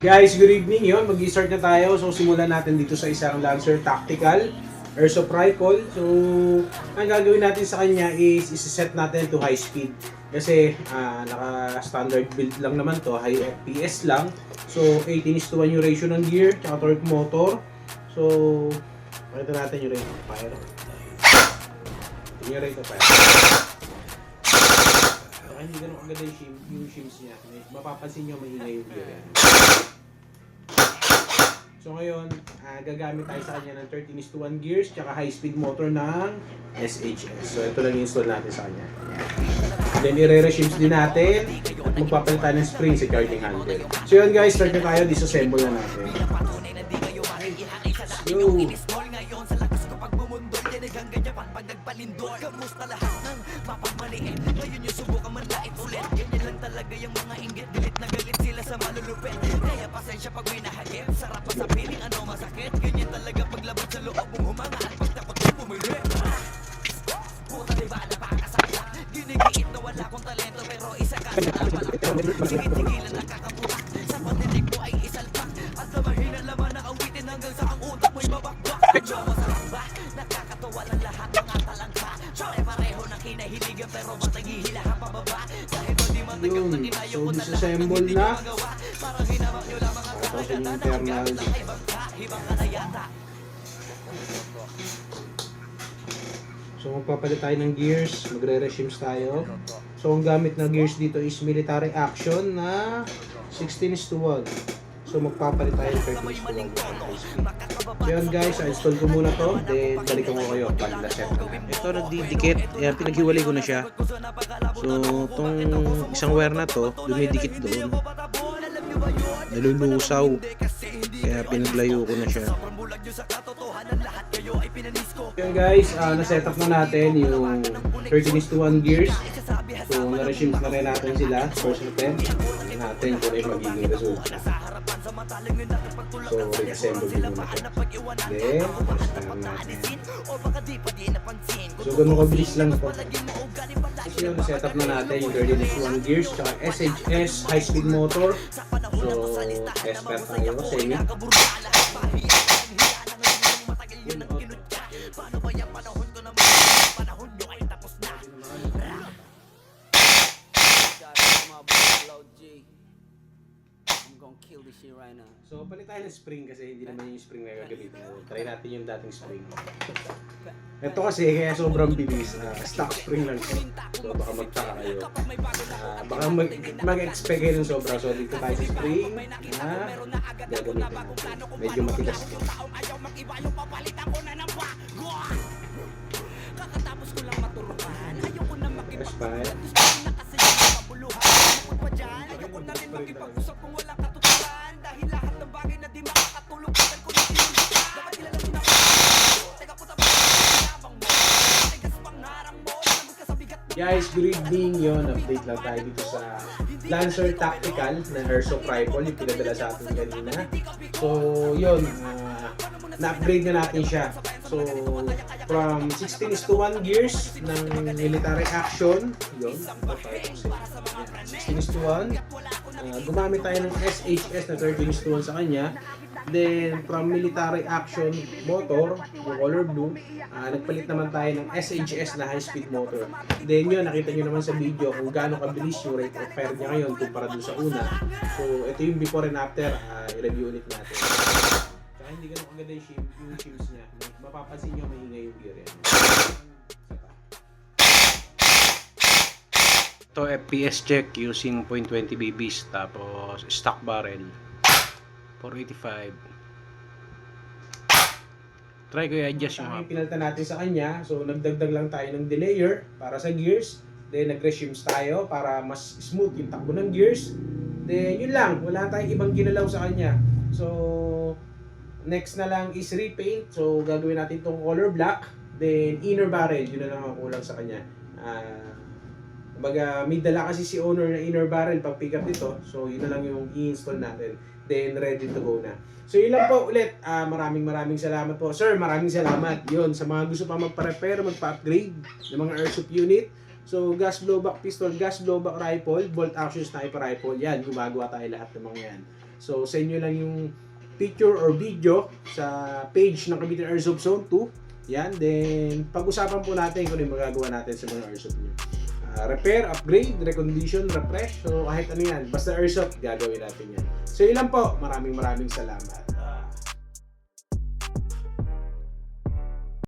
Guys, good evening yun. Mag-start na tayo. So, simulan natin dito sa isang Lancer Tactical Airsoft Rifle. So, ang gagawin natin sa kanya is isi-set natin to high speed. Kasi, naka-standard build lang naman to. High FPS lang. So, 18:1 yung ratio ng gear, tsaka torque motor. So, pakita natin yung rate of fire. Yung rate of fire. Baka hindi ganun agad yung shims niya. Mapapansin nyo maingay yung gear yan. So ngayon, gagamit tayo sa kanya ng 13:1 gears tsaka high-speed motor ng SHS. So ito lang i-install natin sa kanya. Then i-re-shims din natin at magpapalit tayo ng spring sa charging handle. So yun guys, start na tayo, disassemble na natin. Yo! Kamusta lahat ng mapapaliin? Ngayon yung subukan man lait ulit. Ganyan lang talaga yung mga inggit. Galit na galit sila sa malulupit. Kaya pasensya pag may nahagip. Sarap pa sa piling, ano masakit. Ganyan talaga paglabot sa loob mong humanga. At pag takot mo bumili. Puta diba napakasaya. Ginigiit na wala akong talento. Pero isa ka sa pala. Sige-tigilan nakakaputak. Sa pandinig mo ay isalpak. At na mahina laman ng awitin hanggang sa ang utak mo'y mabakbak. Medyo masarap ba? Nakakatawa lang lahat mga talangka. Pare-pareho ng kinahiligan pero ba't naghihilahan pababa? Dahil hindi man tagal na kinayo ko na lahat ng hindi ko magawa. Parang hinamak nyo lamang ang karagatan. Ang na ibang ka na yata. So magpapalit tayo ng gears, magre-reshims tayo. So ang gamit na gears dito is military action na 16:1. So magpapalit tayo ng 13:1. So yun guys, install ko muna to, then balikan ko kayo pag na-set na. Ito nagdidikit, ayan, pinaghiwalay ko na siya. So itong isang wire na to, dumidikit doon. Nalulusaw. Kaya pinaglayo ko na siya. Yun guys, na-set up na natin yung 13:1 gears. So na-reshims na rin natin sila. First attempt natin kung ano yung magiging resulta. So re-assemble din muna siya. Then, press natin. So ganun kabilis lang po. So yun, set up na natin yung 13:1 gears tsaka SHS high-speed motor. So, expert tayo sa inyo. So, palit tayo ng spring kasi hindi naman yung spring na gagamitin. Try natin yung dating spring. Ito kasi kaya sobrang bilis. Stock spring lang ito. So, baka magtaka kayo. Baka mag-expect kayo ng sobra. So, dito tayo sa spring na gagamitin natin. Medyo matigas ito. Press pa. Guys, good evening yun. Update lang tayo dito sa Lancer Tactical na Airsoft Rifle yung pinadala sa atin kanina. So, yun. Na-upgrade na natin siya. So, from 16:1 gears ng military action, yun. 16:1. Gumamit tayo ng SHS na 13:1 sa kanya. Then, from military action motor, yung color blue, nagpalit naman tayo ng SHS na high-speed motor. Then yun, nakita nyo naman sa video kung gaano kabilis yung rate of fire niya ngayon kumpara dun sa una. So, ito yung before and after, i-review ulit natin. Tsaka hindi ganun kaganda yung shims niya. Mapapansin nyo, maingay yung gear yan. Ito, FPS check using .20 BBs, tapos stock barrel. 485. Try ko i-adjust yung hub. Pinalta natin sa kanya. So nagdagdag lang tayo ng delayer para sa gears. Then nag-reshims tayo para mas smooth yung takbo ng gears. Then yun lang. Wala tayong ibang ginalaw sa kanya. So next na lang is repaint. So gagawin natin itong color black. Then inner barrel. Yun na lang ang kulang sa kanya. May dala kasi si owner na inner barrel pag pick up dito. So yun na lang yung i-install natin. Then ready to go na. So yun lang po ulit. Maraming salamat po. Sir, maraming salamat. Yun, sa mga gusto pa magpa-repair, magpa-upgrade ng mga airsoft unit. So gas blowback pistol, gas blowback rifle, bolt action sniper rifle. Yan, gumagawa tayo lahat ng mga yan. So sa inyo lang yung picture or video sa page ng Cavite Airsoft Zone 2. Yan, then pag-usapan po natin kung ano yung magagawa natin sa mga airsoft nyo. Repair, upgrade, recondition, refresh, so kahit ano yan, basta airsoft, gagawin natin yan. So ilan po, maraming salamat.